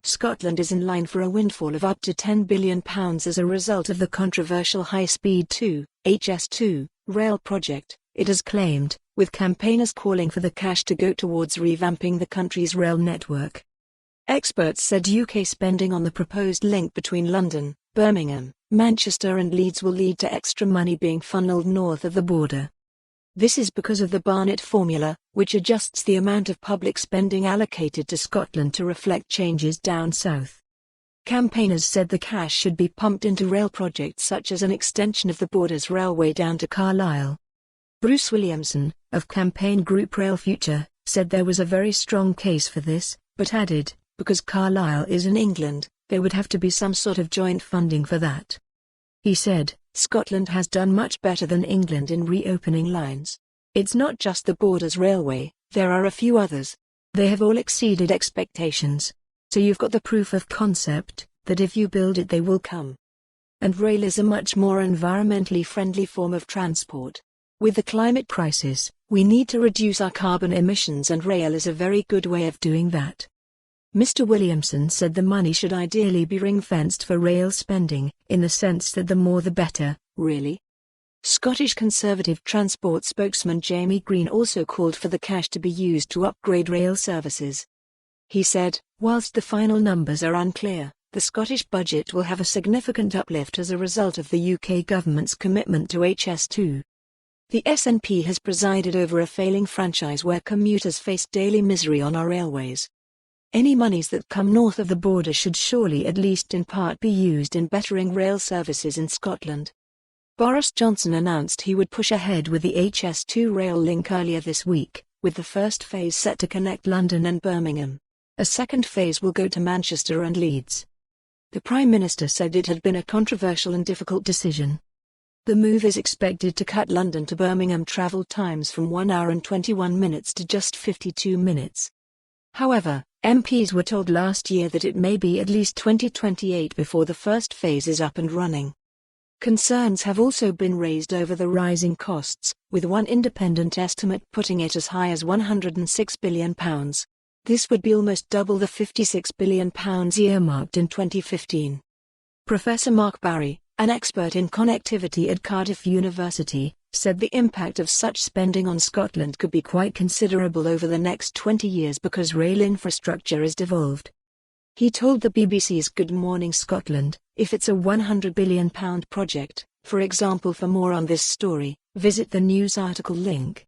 Scotland is in line for a windfall of up to £10 billion as a result of the controversial High-Speed 2, HS2, rail project, it has claimed, with campaigners calling for the cash to go towards revamping the country's rail network. Experts said UK spending on the proposed link between London, Birmingham, Manchester and Leeds will lead to extra money being funneled north of the border. This is because of the Barnett formula, which adjusts the amount of public spending allocated to Scotland to reflect changes down south. Campaigners said the cash should be pumped into rail projects such as an extension of the Borders Railway down to Carlisle. Bruce Williamson, of campaign group Railfuture, said there was a very strong case for this, but added, because Carlisle is in England, there would have to be some sort of joint funding for that. He said, Scotland has done much better than England in reopening lines. It's not just the Borders Railway, there are a few others. They have all exceeded expectations. So you've got the proof of concept, that if you build it they will come. And rail is a much more environmentally friendly form of transport. With the climate crisis, we need to reduce our carbon emissions and rail is a very good way of doing that. Mr. Williamson said the money should ideally be ring-fenced for rail spending, in the sense that the more the better, really. Scottish Conservative transport spokesman Jamie Green also called for the cash to be used to upgrade rail services. He said, whilst the final numbers are unclear, the Scottish budget will have a significant uplift as a result of the UK government's commitment to HS2. The SNP has presided over a failing franchise where commuters face daily misery on our railways. Any monies that come north of the border should surely at least in part be used in bettering rail services in Scotland. Boris Johnson announced he would push ahead with the HS2 rail link earlier this week, with the first phase set to connect London and Birmingham. A second phase will go to Manchester and Leeds. The Prime Minister said it had been a controversial and difficult decision. The move is expected to cut London to Birmingham travel times from 1 hour and 21 minutes to just 52 minutes. However, MPs were told last year that it may be at least 2028 before the first phase is up and running. Concerns have also been raised over the rising costs, with one independent estimate putting it as high as £106 billion. This would be almost double the £56 billion earmarked in 2015. Professor Mark Barry, an expert in connectivity at Cardiff University, said the impact of such spending on Scotland could be quite considerable over the next 20 years because rail infrastructure is devolved. He told the BBC's Good Morning Scotland, if it's a £100 billion project, for example. For more on this story, visit the news article link.